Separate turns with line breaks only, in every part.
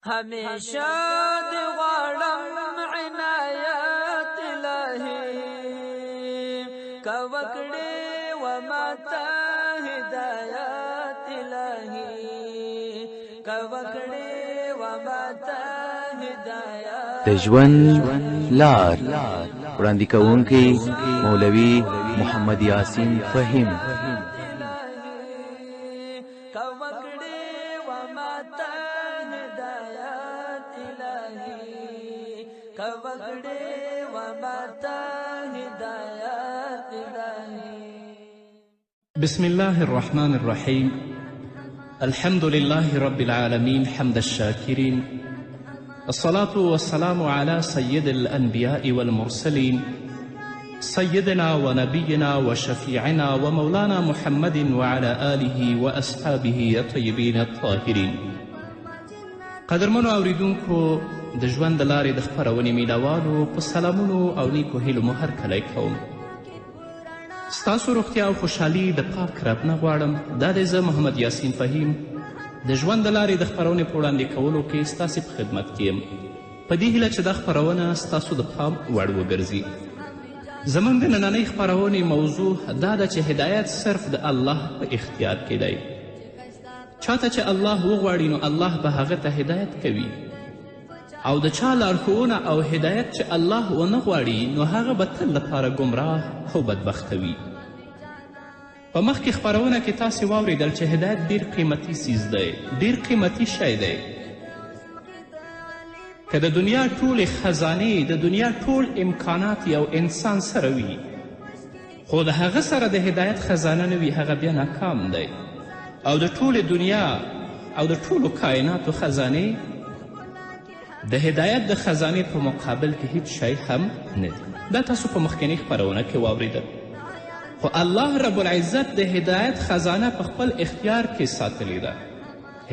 همیشه دی غواړم عنایت الهی که وکړې و ماته هدایت الهی که وکړې و ماته هدایت.
د ژوند لار وړاندې کوونکی مولوي محمد یاسین فهیم.
بسم الله الرحمن الرحيم. الحمد لله رب العالمين حمد الشاكرين، الصلاة والسلام على سيد الأنبياء والمرسلين سيدنا ونبينا وشفيعنا ومولانا محمد وعلى آله وأصحابه الطيبين الطاهرين. قدرمنو اوریدونکو د ژوند د لارې د خپرونې مینوالو په سلامونو او نیکو هیلو مو هرکلی کوم. ستاسو روغتیا او خوشحالي د پاک رب نه غواړم. دا دی زه محمد یاسین فهیم د ژوند د لارې د خپرونې په وړاندې کولو کې ستاسې په خدمت کې یم، په دې هیله چې دا خپرونه ستاسو د پام وړ وګرځي. زموږ د نننۍ خپرونې موضوع دا ده چې هدایت صرف د الله په اختیار کې دی. چاته چې الله وغواړي نو الله به هغه ته هدایت کوي، او د چا لارښوونه او هدایت چې الله ونه غواړي نو هغه به تل لپاره ګمراه او بدبخته وي. په مخکې خپرونه کې تاسې واورېدل چې هدایت ډیر قیمتي څیز دی، ډیر قیمتي شی دی. که د دنیا ټولې خزانې، د دنیا ټول امکانات یو انسان سره وي خو د هغه سره د هدایت خزانه نه وي، هغه بیا ناکام دی. او د ټولې دنیا او د ټولو کائناتو خزانې د هدایت د خزانې په مقابل کې هیڅ شی هم نه دی. دا تاسو په مخکینۍ خپرونه کې واورېدل. خو الله رب العزت د هدایت خزانه په خپل اختیار کې ساتلې ده.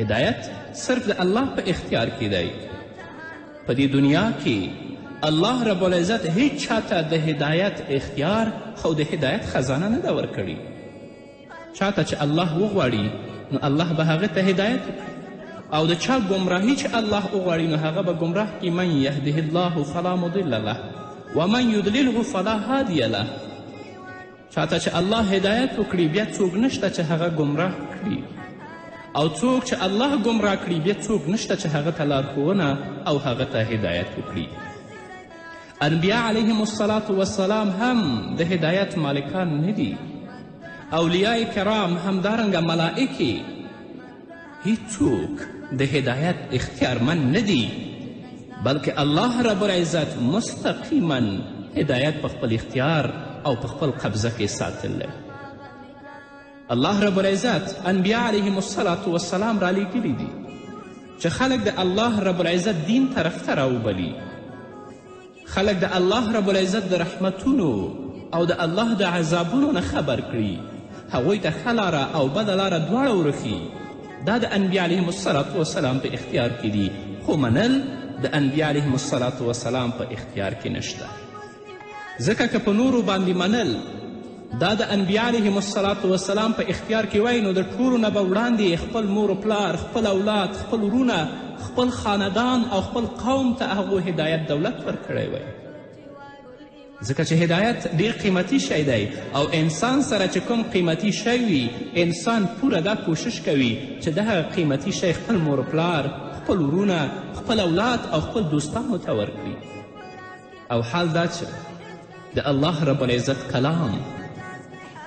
هدایت صرف د الله په اختیار کې دی. په دې دنیا کې الله رب العزت هیڅ چاته د هدایت اختیار او د هدایت خزانه نه ده ورکړې. چاته چې الله وغواړي نو الله به هغه ته هدایت وکړي، او د چا ګمراهي چې الله وغواړي نو هغه به ګمراه کړي. من یهده الله فلا مضل له ومن یضلله فلا هادی له. چاته چې الله هدایت وکړي بیا څوک نشته چې هغه ګمراه کړي، او څوک چې الله ګمراه کړي بیا څوک نشته چې هغه ته لارښوونه او هغه ته هدایت وکړي. انبیا علیهم الصلاة والسلام هم د هدایت مالکان نه دي. اولیاء کرام همدارنګه ملائکې هیڅوک د هدایت اختیارمن نه دي، بلکې الله رب العزت مستقیما هدایت په خپل اختیار او په خپل قبضه کې ساتلی. الله رب العزت انبیا علیهم الصلاة والسلام رالیږلي دي چې خلک د الله رب العزت دین طرف ته راوبلي، خلک د الله رب العزت د رحمتونو او د الله د عذابونو نه خبر کړي، هغوی ته ښه لاره او بده لاره دواړه ورښي. دا د انبیا علیهم الصلاة والسلام په اختیار کې دي، خو منل د انبیا علیهم الصلاة والسلام په اختیار کې نشته. ځکه که په نورو باندې منل دا د انبیا علیهم الصلاة والسلام په اختیار کې وای نو د ټولو نه به وړاندې خپل مور و پلار، خپل اولاد، خپل ورونه، خپل خاندان او خپل قوم ته هغو هدایت دولت ورکړی وی. ځکه چې هدایت ډیر قیمتي شی دی، او انسان سره چې کوم قیمتي شی وي انسان پوره دا کوشش کوي چې دغه قیمتي شی خپل مور و پلار، خپل ورونه، خپل اولاد او خپل دوستانو ته ورکړي. او حال دا چې د الله رب العزت کلام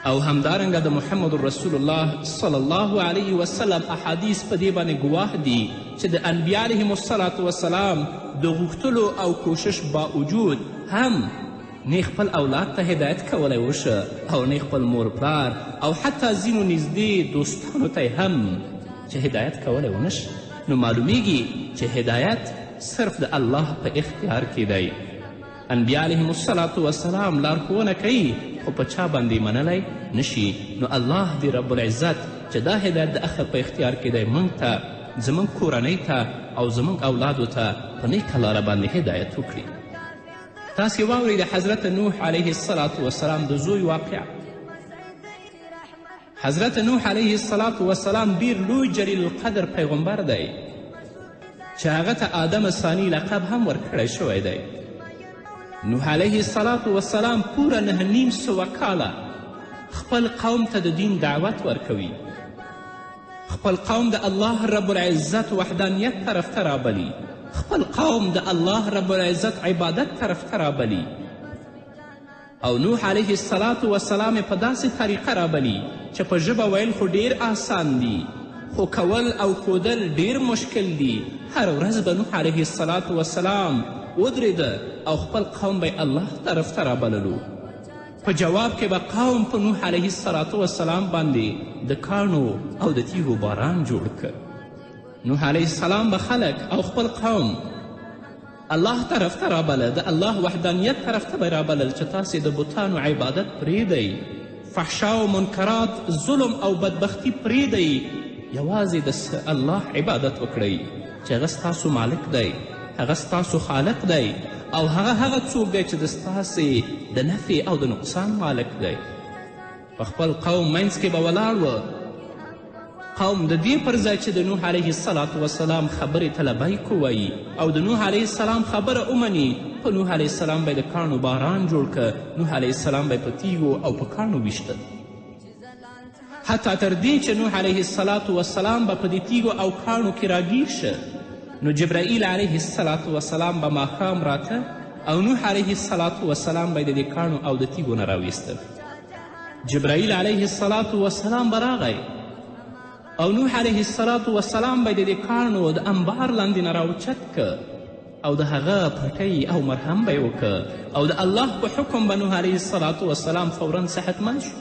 او همدارنګه د محمد رسول الله صلی الله علیه وسلم احادیث په دې باندې ګواه دي چې د انبیا علیهم الصلاة والسلام د غوښتلو او کوشش باوجود هم نه خپل اولاد ته هدایت کولی وشه او نه خپل مور پلار او حتی ځینو نږدې دوستانو ته هم چې هدایت کولی ونشه. نو معلومیږي چې هدایت صرف د الله په اختیار کې دی. انبیا علیهم الصلاة والسلام لارښوونه کوي خو په چا باندې منلی نشي. نو الله دی رب العزت چې دا هدایت د اخر په اختیار کې دی، موږ ته، زموږ کورنۍ ته او زموږ اولادو ته په نیکه لاره باندې هدایت وکړي. تاسې واورئ د حضرت نوح علیه الصلاة والسلام د زوی واقع. حضرت نوح علیه الصلاة والسلام ډیر لوی جلیل القدر پیغمبر دی چې هغه ته آدم ثانی لقب هم ورکړی شوی دی. نوح علیه السلام پوره 9.5 کاله خپل قوم ته د دین دعوت ورکوي. خپل قوم د الله رب العزت وحدانیت طرف ته رابلي. خپل قوم د الله رب العزت عبادت طرف ته رابلي. او نوح علیه السلام په داسې طریقه رابلي چې په ژبه ویل خو ډیر آسان دي، خو کول او ښودل ډیر مشکل دي. هر ورځ به نوح علیه السلام ودرېده او خپل قوم به الله طرف ته رابللو. په جواب کې به قوم په نوح علیه السلام باندې د کاڼو او د تیږو باران جوړ کړ. نوح علیه السلام به خلک او خپل قوم الله طرف ته رابله، د الله وحدانیت طرف ته به رابلل چې تاسې د بتانو عبادت پرېږدئ، فحشا و منکرات، ظلم او بدبختی پرېږدئ، یوازې د الله عبادت وکړئ چې هغه ستاسو مالک دی، هغه ستاسو خالق دی او هغه څوک دی چې د ستاسې د نفع او د نقصان مالک دی. په خپل قوم منځ کې به ولاړ و. قوم د دې پر ځای چې د نوح علیه السلام خبرې ته لبیک ووایي او د نوح علیه السلام خبره ومني، په نوح علیه السلام به د کاڼو باران جوړ که. نوح علیه السلام به په تیږو او په کاڼو ویشته. حتی تر دې چې نوح علیه السلام به په دې تیږو او کاڼو کې راګیر شه، نو جبرائیل علیه السلام به ماښام راته او نوح علیه السلام به یې د دې کاڼو او د تیږو نه راویسته. جبرائیل علیه السلام به راغی او نوح علیه السلام به یې د دې کاڼو د انبار لاندې نه راوچت که او د هغه پټۍ او مرهم به یې وکه او د الله په حکم به نوح علیه السلام فورا صحتمند شو.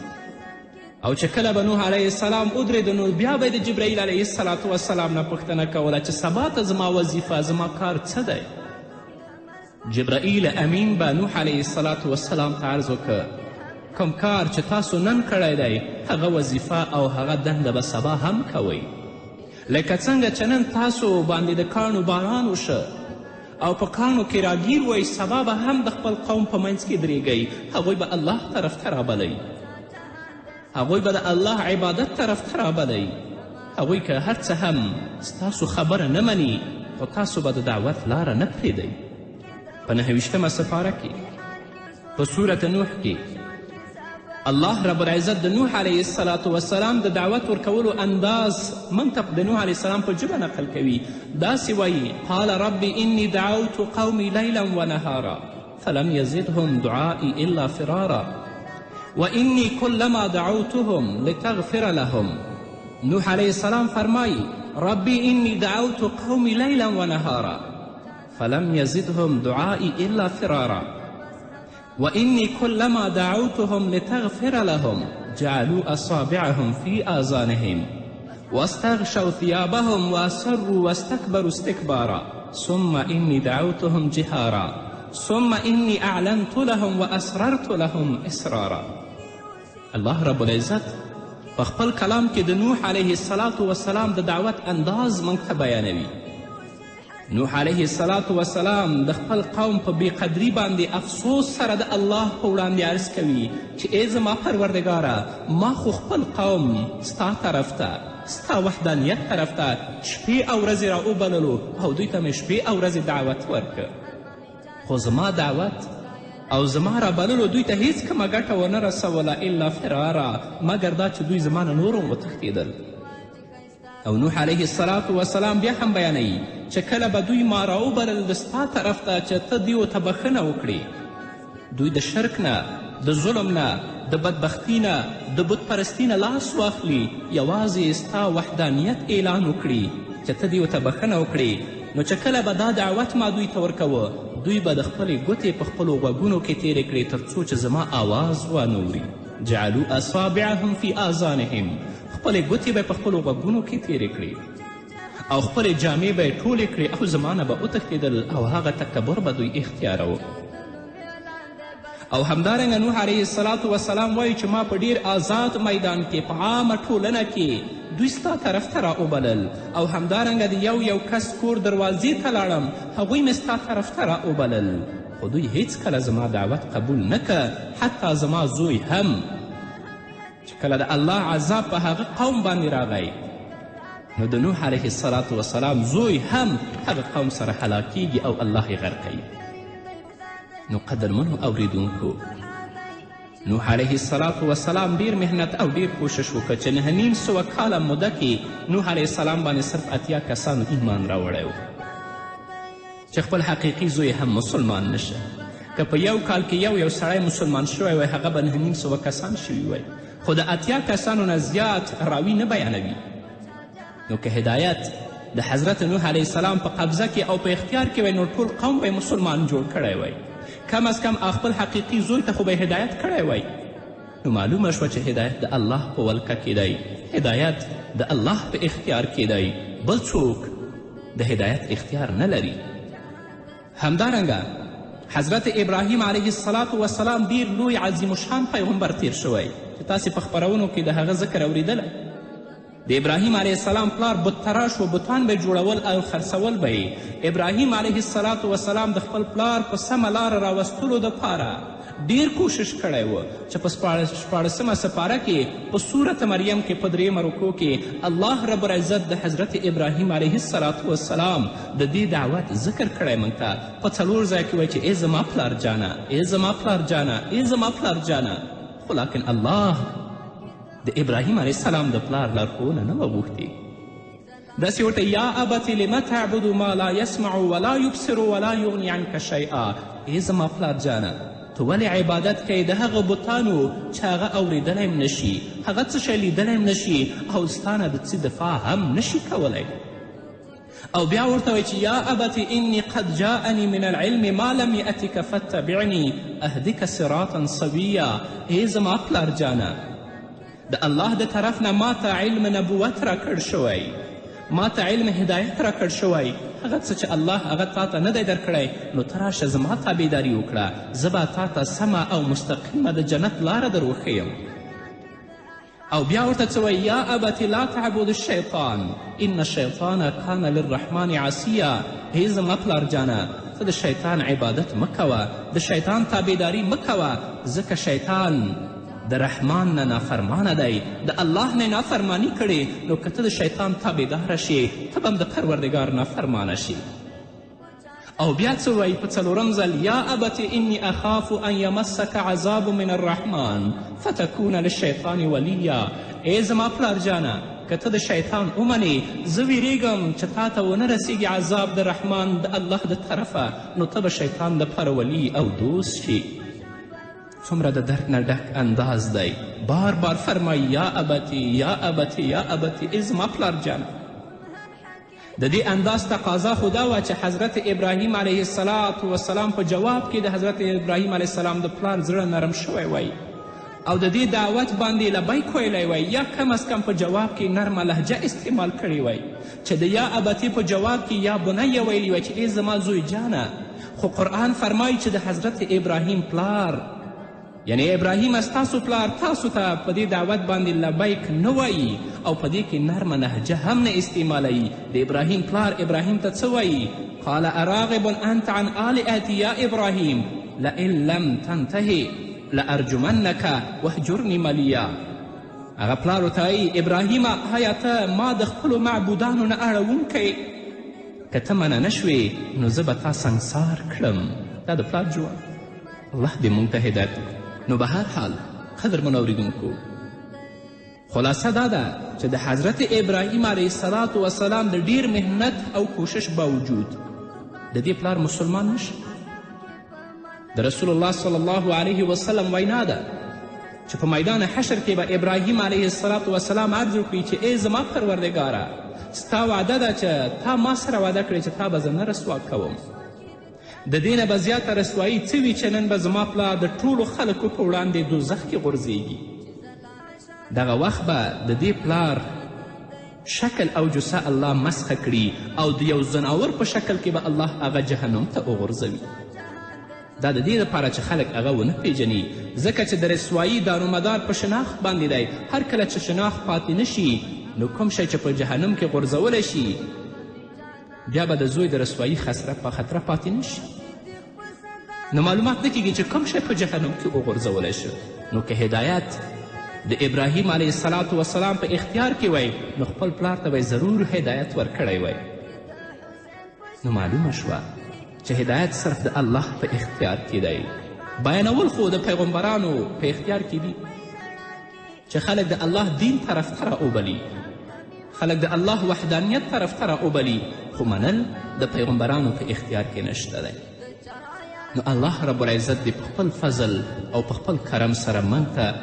او چې کله به نوح علیه السلام ودرېده نو بیا به د جبرائیل علیه السلام نه پوښتنه کوله چې سبا ته زما وظیفه زما کار څه دی. جبرائیل امین به نوح علیه السلام ته عرض وکړه کوم کار چې تاسو نن کړی دی هغه وظیفه او هغه دنده به سبا هم کوئ. لکه څنګه چې نن تاسو باندې د کاڼو باران وشه او په کاڼو کې راګیر وئ، سبا به هم د خپل قوم په منځ کې درېږئ، هغوی به الله طرف ته رابلئ، هغوی به د الله عبادت طرف ته رابلئ. هغوی که هر څه هم ستاسو خبره نه مني خو تاسو به د دعوت لاره نه پرېږدئ. په 9 سپاره کې په صورت نوح کې الله رب العزت د نوح علیه السلام د دعوت ورکولو انداز منطق د نوح علیه السلام په ژبه نقل کوي. داسې وایي قال رب انی دعوت قومی لیلا ونهارا فلم یزدهم دعائي الا فرارا وانی کلما دعوتهم لتغفر لهم. نوح علیه السلام فرمایی ربی انی دعوت قومی لیلا ونهارا فلم یزدهم دعائي الا فرارا وإني كلما دعوتهم لتغفر لهم جعلوا أصابعهم في آذانهم واستغشوا ثيابهم وأسروا واستكبروا استكبارا ثم إني دعوتهم جهارا ثم إني أعلنت لهم وأسررت لهم إسرارا. الله رب العزت په خپل کلام کې د نوح علیه السلام د دعوت انداز موږ ته بیانوي. نوح علیه السلام د خپل قوم په بېقدري باندې افسوس سره د الله په وړاندې عرض کوي چې ای زما پروردګاره ما خو خپل قوم ستا طرف ته ستا وحدانیت طرف ته شپې او ورځې را وبللو او دوی ته مې شپې او ورځې دعوت ورکړ، خو زما دعوت او زما را بللو دوی ته هیڅ کومه ګټه ونه رسوله الا فرارا، مګر دا چې دوی زما نه نور هم وتښتېدل. او نوح علیه السلام بیا هم بیانوي چې کله به دوی ما راوبلل د ستا طرف ته چې ته دیو ته بښنه وکړي، دوی د شرک نه، د ظلم نه، د بدبختی نه، د بتپرستي نه لاس واخلي، یوازې ستا وحدانیت اعلان وکړي چې ته دیو ته بښنه وکړي، نو چې کله به دا دعوت ما دوی ته ورکوه دوی به د خپلې ګوتې په خپلو غوږونو کې تیرې کړې تر څو چې زما آواز وانوري. جعلوا اصابعهم فی آذانهم، خپلې ګوتې به په خپلو غوږونو کې تیرې کړې او خپلې جامې به یې ټولې کړې او زما نه به وتښتېدل او هغه تکبر به دوی اختیاروه. او همدارنګه نوح علیه السلام وایي چې ما په ډیر آزاد میدان کې په عامه ټولنه کې دوی ستا طرف ته راوبلل او همدارنګه د یو کس کور دروازې ته لاړم هغوی مې ستا طرف ته راوبلل، خو دوی هیڅ کله زما دعوت قبول نه که، حتی زما زوی هم چې کله د الله عذاب په هغه قوم باندې راغی نو د نوح علیه السلام زوی هم هغه قوم سره هلاکیږي او الله یې غرقوي. نو قدرمنو اوریدونکو، نوح علیه السلام ډیر محنت او ډیر کوشش وکړه چې 9.5 کاله موده کې نوح علیه السلام باندې صرف 80 کسانو ایمان راوړی و چې خپل حقیقي زوی هم مسلمان نشه. که په یو کال کې یو سړی مسلمان شوی وی هغه به 9.5 کسان شوي وی، خو د 80 کسانو نه زیات راوي نه بیانوي. نو که هدایت د حضرت نوح علیه السلام په قبضه کې او په اختیار کې وی نو ټول قوم به مسلمان جوړ کړی وی. کم از کم خپل حقیقي زوی ته خو به هدایت کړی وی. نو معلومه شوه چې هدایت د الله په ولکه کې دی، هدایت د الله په اختیار کې دی، بل څوک د هدایت اختیار نه لري. همدارنګه حضرت ابراهیم علیه السلام ډیر لوی عظیم الشان پیغمبر تیر شوی چې تاسې په خپرونو کې د هغه ذکر اوریدلی. د ابراهیم علیه السلام پلار بت تراش و بتان به جوړول او خرڅول به یې. ابراهیم علیه السلام د خپل پلار په سمه لاره راوستلو دپاره ډیر کوشش کړی و چې په 14مه سپاره کې په صورت مریم کې په 3 رکو کې الله رب العزت د حضرت ابراهیم علیه السلام د دې دعوت ذکر کړی موږ ته په 4 ځای کې وایي چې ای زما پلار جانه، ای زما پلار جانه، ای زما پلار جانه. خو لیکن الله د ابراهیم علیه السلام د پلار لارښوونه نه وه غوښتې. داسې ورته یا ابت لم تعبد ما لا یسمع ولا یبصر ولا یغني عنک شیئا. ای زما پلار جانه، تو ولې عبادت کوي د هغه بتانو چې هغه اوریدلی هم نشي، هغه څه شی لیدلی هم نشي او ستانه د څه دفاع هم نشي کولی. او بیا ورته وایي چې یا ابت انی قد جاءنی من العلم ما لم یأتک فاتبعنی اهدک صراطا سویا. ای زما پلار جانه، د الله د طرف نه ما ته علم نبوت راکړ شوی، ما ته علم هدایت راکړ شوی. هغه څه چې الله هغه تا ته نه دی درکړی نو ته راشه زما تابعداري وکړه، زه به تا ته سمه او مستقیمه د جنت لاره در وښیم. او بیا ورته څه وایي یا ابت لا تعبد الشیطان ان الشیطان کان للرحمن عصیا. ای زما پلار جانه، ته د شیطان عبادت مه کوه، د شیطان تابعداري مه کوه، ځکه شیطان د رحمان نه نافرمانه دی، د الله نه نافرمانی کړې نو که ته د شیطان تابعداره شې ته به هم د پروردګار نافرمانه شي. او بیا څه وایي په 4م ځل یا ابت انی اخاف ان یمسک عذاب من الرحمن فتکون للشیطان ولیا. ای زما پلار جانه، که ته د شیطان ومنې زه ویریږم چې تا ته ونه رسیږي عذاب د رحمان د الله د طرفه نو ته به شیطان دپاره ولی او دوست شي. څومره د درد نه ډک انداز دی، بار بار فرمایي یا ابتی یا ابتی یا ابتی. ای زما پلار جانه. د دې انداز تقاضا خو دا وه چې حضرت ابراهیم علیه السلام په جواب کې د حضرت ابراهیم علیه السلام د پلار زړه نرم شوی وی او د دې دعوت باندې لبیک ویلی وی، یا کم از کم په جواب کې نرمه لهجه استعمال کړې وی چې د یا ابتی په جواب کې یا بنیه ویلی وی چې ای زما زوی جانه. خو قرآن فرمایي چې د حضرت ابراهیم پلار یعنی ابراهیم ستاسو پلار تاسو ته په دې دعوت باندې لبیک نه وایي او په دې کې نرمه لهجه هم نه استعمالوي. د ابراهیم پلار ابراهیم ته څه وایي؟ قال اراغب انت عن آلهتی یا ابراهیم لئن لم تنتهی لارجمنک واهجرنی ملیا. هغه پلار ورته وایي ابراهیمه آیا ته ما د خپلو معبودانو نه اړوونکی؟ که ته منع نه شوې نو زه به تا سنګسار کړم. دا د پلار جواب. الله دې موږ ته هدایت وکړي. نو به هر حال قدرمنو اورېدونکو، خلاصه دا ده چې د حضرت ابراهیم علیه السلام د ډیر محنت او کوشش باوجود د دې پلار مسلمان نشه. د رسول الله صلی الله علیه وسلم وینا ده چې په میدان حشر کې به ابراهیم علیه السلام عرض وکړي چې ای زما پروردګاره، ستا وعده ده چې تا ما سره وعده کړې چې تا به زه نه رسوا کوم. د دې نه به زیاته رسوایي څه وي چې نن به زما پلار د ټولو خلکو په وړاندې دوزخ کې غورځېږي. دغه وخت به د دې پلار شکل او جسه الله مسخه کړي او د یو زناور په شکل کې به الله هغه جهنم ته وغورځوي. دا د دې لپاره چې خلک هغه ونه پیژني، ځکه چې د رسوایي دارومدار په شناخت باندې دی. هر کله چې شناخت پاتې نشي نو کوم شی چې په جهنم کې غورځولی شي بیا به د زوی د رسوایي خطره پاتې نشي. نو معلومات نه کیږي چې کوم شی په جهنم کې وغورځولی شو. نو که هدایت د ابراهیم علیه السلام په اختیار کې وی نو خپل پلار ته به ضرور هدایت ورکړی وی. نو معلومه شوه چې هدایت صرف د الله په اختیار کې دی. بیانول خو د پیغمبرانو په اختیار کې دي چې خلک د الله دین طرف ته راوبلي، خلک د الله وحدانیت طرف ته راوبلي، خو منل د پیغمبرانو په اختیار کې نشته دی. نو الله رب العزت دې په خپل فضل او په خپل کرم سره موږ ته،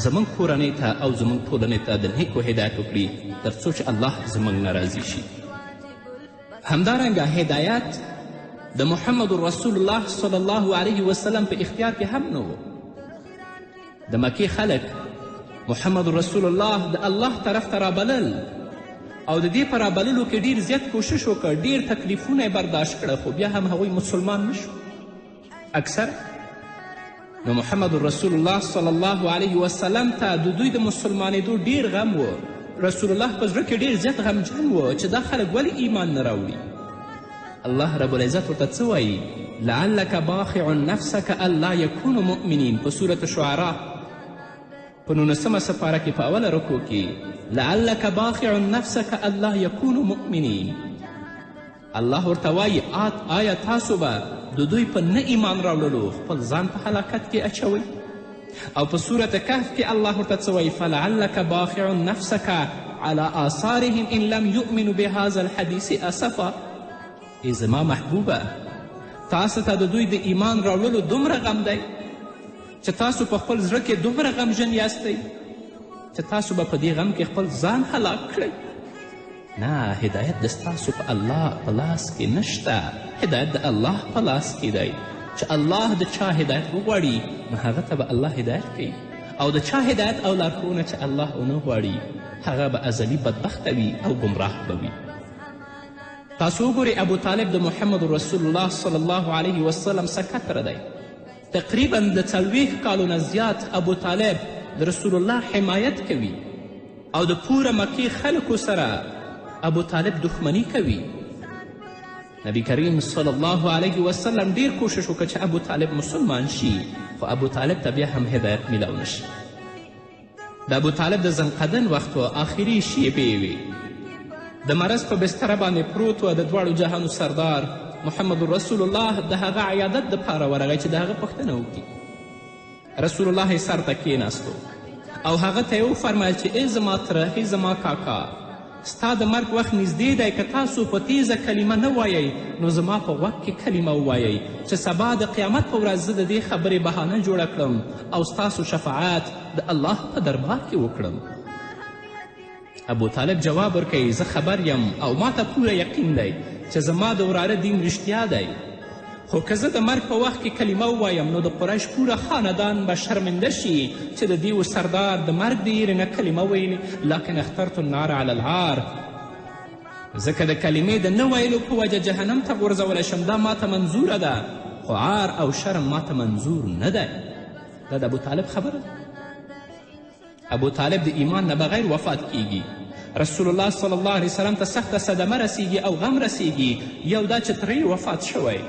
زموږ کورنۍ ته او زموږ ټولنې ته د نیکو هدایت وکړي تر څو چې الله زموږ نه راضي شي. همدارنګه هدایت د محمد رسول الله صلی الله علیه وسلم په اختیار کې هم نه و. د مکې خلک محمد رسول الله د الله طرف ته رابلل او د دې په رابللو کې ډیر زیات کوشش وکړ، ډیر تکلیفونه یې برداشت کړه، خو بیا هم هغوی مسلمان نشو اکثر. نو محمد رسول الله صلی الله علیه وسلم ته د دوی د مسلمانېدو ډیر غم و. رسول الله په زړه کې ډیر زیات غمجن و چې دا خلک ولې ایمان نه راوړي. الله رب العزت ورته څه وایي؟ لعلک باخع نفسک الا یکونو مؤمنین په صورت شعراء په 19مه سپاره کې په اوله رکو کې لعلک باخع نفسک الا یکونو مؤمنین. الله ورته وایي آیا تاسو به د دوی په نه ایمان راوړلو خپل ځان په هلاکت کې اچوئ؟ او په صورت کهف کې الله ورته څه وایي؟ فلعلک باخع نفسک على آثارهم ان لم یؤمنوا بهذا الحدیث اسفا. ای زما محبوبه، تاسو ته د دوی د ایمان راوړلو دومره غم دی چې تاسو په خپل زړه کې دومره غمژن یاستئ چې تاسو به په دې غم کې خپل ځان هلاک کړئ. نه، هدایت د ستاسو په الله په لاس کې نشته، هدایت د الله په لاس کې دی. چې الله د چا هدایت وغواړي نو هغه ته به الله هدایت کوي، او د چا هدایت او لارښوونه چې الله ونه غواړي هغه به ازلي بدبخته وي او ګمراه به وي. تاسو وګورئ ابو طالب د محمد رسول الله صلی الله علیه وسلم سکتره دی. تقریبا د 40 کالو نه زیات ابو طالب د رسول الله حمایت کوي او د پوره مکې خلکو سره ابو طالب دښمني کوي. نبی کریم صلی الله علیه وسلم ډیر کوشش وکړه چې ابو طالب مسلمان شي، خو ابو طالب ته بیا هم هدایت میلاو نشي. د ابو طالب د زنقدن وخت و آخري شیبې وې، د مرض په بستره باندې پروت و. د دواړو جهانو سردار محمد رسول الله د هغه عیادت دپاره ورغی چې د هغه پوښتنه وکړي. رسول الله یې سر ته کېناستو او هغه ته یې وفرمیل چې ای زما تره، ای زما کاکا، ستا د مرګ وخت نږدې دی، که تاسو په تیزه کلمه نه وایئ نو زما په غوږ کې کلمه ووایئ چې سبا د قیامت په ورځ زه د دې خبرې بهانه جوړه کړم او ستاسو شفاعت د الله په دربار کې وکړم. ابو طالب جواب ورکوي زه خبر یم او ما ته پوره یقین دی چې زما د وراره دین رښتیا دی، خو که زه د مرګ په وخت کې کلمه ووایم نو د قریش پوره خاندان به شرمنده شي چې د دیو سردار د مرګ د یېرې نه کلمه ویلي. لکن اخترت النار علی العار، ځکه د کلمې د نه ویلو په وجه جهنم ته غورځولی شم، دا ما ته منظوره ده، خو عار او شرم ما ته منظور نه دی. دا د ابو طالب خبره ده. ابو طالب د ایمان نه بغیر وفات کیږي. رسول الله صلی الله علیه وسلم ته سخته صدمه رسیږي او غم رسیږي. یو دا چې ترې وفات شوی،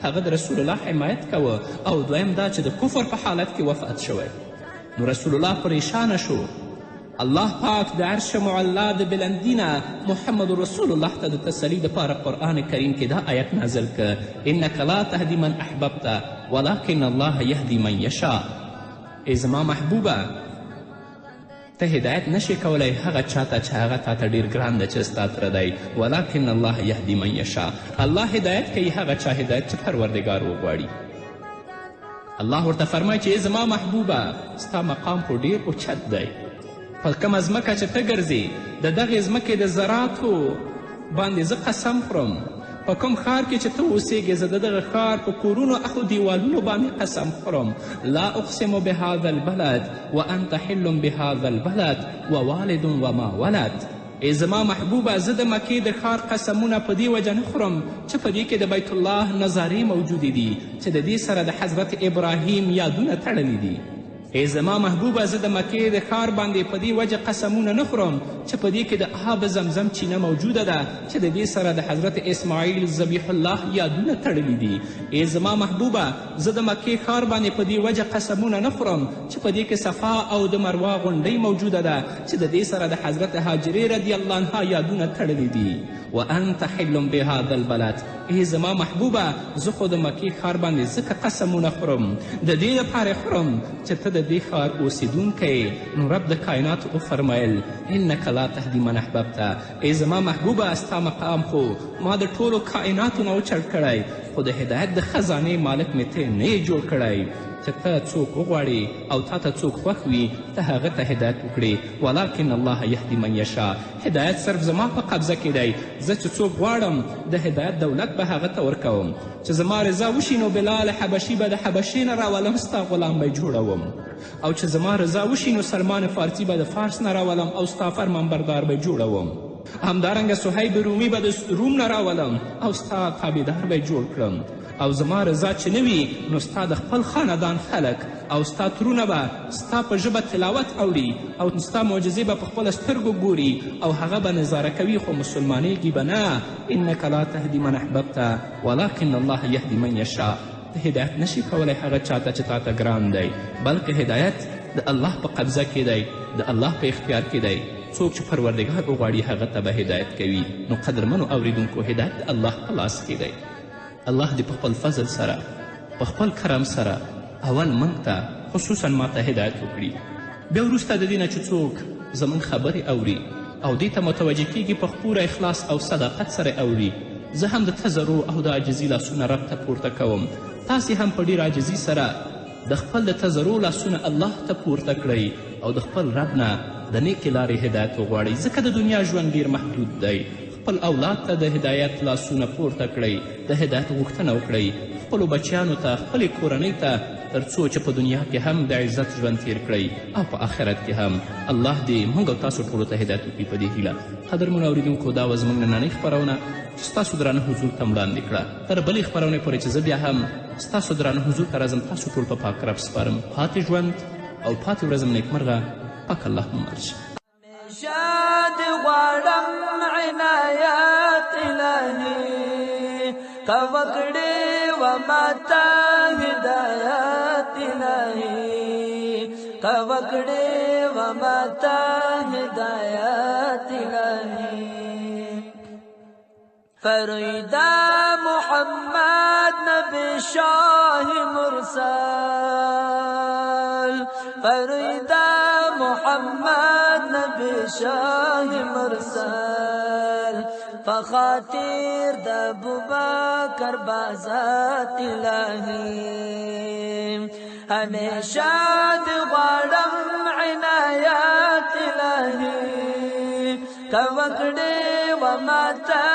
هغه د رسول الله حمایت کوه، او دویم دا چې د کفر په حالت کې وفات شوی. نو رسول الله پریشانه شو. الله پاک د عرش معلا د بلندینه محمد رسول الله ته د تسلي دپاره قرآن کریم کې دا آیت نازل که انک لا تهدی من احببته ولکن الله یهدی من یشاء. ای زما محبوبه، ته هدایت نشي کولی هغه چاته چې هغه تا ته ډېر ګران ده چې ستا تره دی. ولکن الله یهدي من یشاء، الله هدایت کوي هغه چا هدایت چې پروردګار وغواړي. الله ورته فرمایي چې زما محبوبه، ستا مقام خو ډېر اوچت دی. په کومه ځمکه چې ته ګرځې د دغې ځمکې د زراعتو باندې زه قسم خورم، په کوم ښار کې چې ته اوسېږې زه د دغه ښار په کورونو او دیوالونو باندې قسم خورم. لا اقسم بهذا البلد وانت حل بهذا البلد ووالد وما ولد. ای زما محبوبه، زه د مکې د ښار قسمونه په دې وجه نه خورم چې په دې کې د بیت الله نظارې موجودې دي چې د دې سره د حضرت ابراهیم یادونه تړلي دي. ای زما محبوبه زه د مکې د ښار باندې په دې وجه قسمونه نه خورم چې په دې کې د آب زمزم چینه موجوده ده چې د دې سره د حضرت اسماعیل ذبیح الله یادونه تړلي دي. ای زما محبوبه زه د مکې ښار باندې په دې وجه قسمونه نه خورم چې په دې کې صفا او د مروه غونډۍ موجوده ده چې د دې سره د حضرت هاجرې رضی الله عنها یادونه تړلي دي. وانت حل بهذا البلد، ای زما محبوبه زه خو د مکې ښار باندې ځکه قسمونه خورم د دې لپاره خورم چې ته د دې ښار اوسیدونکی. نو رب د کائناتو وفرمیل انک لا تهدي من احببته، ای زما محبوبه ستا مقام خو ما د ټولو کائناتو نه وچړ کړی، خو د هدایت د خزانې مالک مې ته نه یې جوړ کړی چې ته څوک وغواړې او تا ته څوک خوښ وي ته هغه ته هدایت وکړې. ولکن الله یهدي من یشا، هدایت صرف زما په قبضه کې دی. زه چې څوک غواړم د هدایت دولت به هغه ته ورکوم. چې زما رضا وشي نو بلال حبشي به د حبشې نه راولم ستا غلام به جوړوم، او چې زما رضا وشي نو سلمان فارسي به د فارس نه راولم او ستا فرمانبردار به جوړوم. همدارنګه صهیب رومي به د روم نه راولم او ستا تابعدار به جوړ کړم. او زما رضا چې نه وي نو ستا د خپل خاندان خلک او ستا ترونه به ستا په ژبه تلاوت اوري او ستا معجزې به په خپله سترګو ګوري او هغه به نظاره کوي خو مسلمانېږي به نه. انک لا تهدي من احببته ولکن الله یهدي من یشاء، ته هدایت نشي کولی هغه چاته چې تا ته ګران دی، بلکې هدایت د الله په قبضه کې دی، د الله په اختیار کې دی. څوک چې پروردګار وغواړي هغه ته به هدایت کوي. نو قدرمنو اوریدونکو هدایت د الله په لاس کې دی. الله دې په خپل فضل سره په خپل کرم سره اول موږ ته خصوصا ما ته هدایت وکړي. بیا وروسته د دې نه چې څوک زموږ خبرې اوري او دې ته متوجه کیږي په پوره اخلاص او صداقت سره اوري. زه هم د تضرع او د عاجزي لاسونه رب ته پورته کوم. تاسې هم په ډېر عاجزي سره د خپل د تضرع لاسونه الله ته پورته کړئ او د خپل رب نه د نیکې لارې هدایت وغواړئ، ځکه د دنیا ژوند ډېر محدود دی. خپل اولاد ته د هدایت لاسونه پورته کړئ، د هدایت غوښتنه وکړئ خپلو بچیانو ته، خپلې کورنۍ ته، تر څو چې په دنیا کې هم د عزت ژوند تیر کړئ او په آخرت کې هم. الله دې موږ او تاسو ټولو ته هدایت وکړي په دې هیله. قدرمنو اورېدونکو دا وه زموږ نننۍ خپرونه چې ستاسو درانه حضور ته وړاندې کړه. تر بلې خپرونې پورې چې زه بیا هم ستاسو درانه حضور ته راځم تاسو ټول په پاک رب سپارم. پاتې ژوند او پاتې ورځم نیکمرغه. پاک الله مو مل شي.
شاد غواړم عنایات الهی کوکړې وماتا هدایت الهی کوکړې وماتا هدایت الهی. فریدا محمد نبی شاه مرسل، فریدا محمد نبی شاه مرسل، فخاطر د ابوبکر بازات الهی. همیشه د غواړم عنایات الهی کوکړې وماته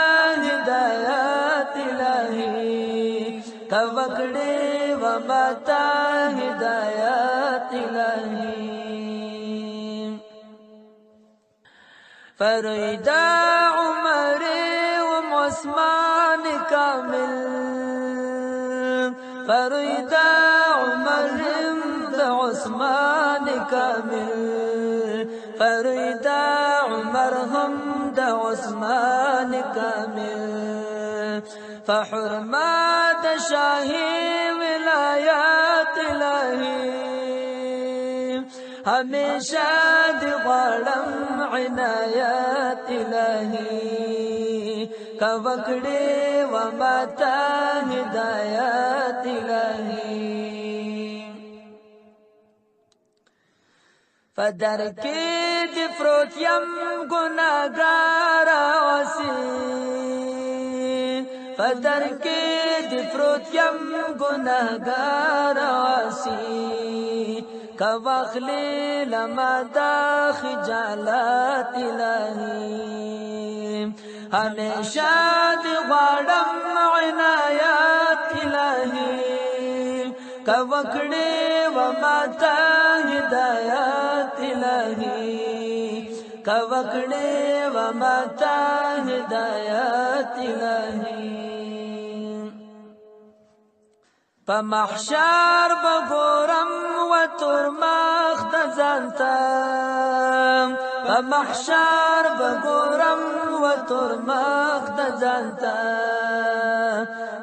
هدایت الهی کوکړې وماته هدایت الهی. فریدا عمر و عثمان کامل، فریدا عمر د عثمان کامل، فریدا عمر هم د عثمان کامل. فحرمات شاهی ولایات الهی ہمیشہ دی غواړم عنایات الهی کوکړې وماته هدایت الهی. فدر کې دی پروت یم ګناهګار اوسې، فدر کې دی پروت یم ګناهګار اوسې، کواخلی لما دا خجالات الهی. ہمیشہ دی غواړم عنایات الهی کوکړې وماته هدایت الهی کوکړې وماته هدایت الهی. په محشر بګورم و تور مخ د ځانته په محشر بګورم و تور مخ د ځانته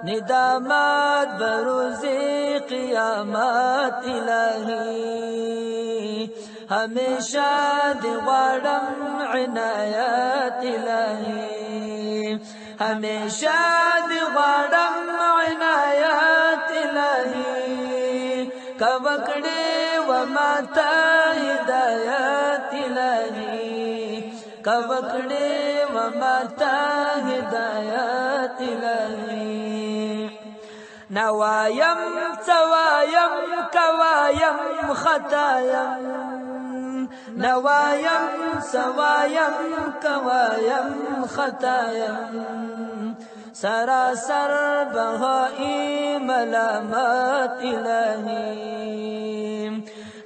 ندامات بروزی قیامت الهی همیشه دی غواړم عنایت الهی همیشه دی غواړم عنایت الهی کوکړې و ماته هدایت الهی کوکړې و ماته هدایت الهی نوایم سوایم کوایم خطایم نوایم سوایم کوایم خطایم سراسر بهائی ملامت الهی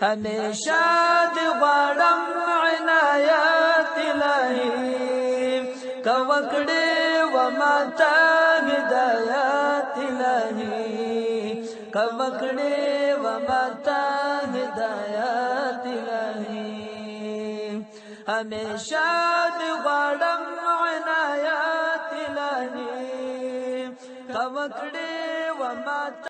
همیشه دی غواړم عنایت الهی کوکړې و ماته هدایت الهی کوکړې و ماته هدایت الهی همیشه دی غواړم عنایت الهی کوکړې و ماته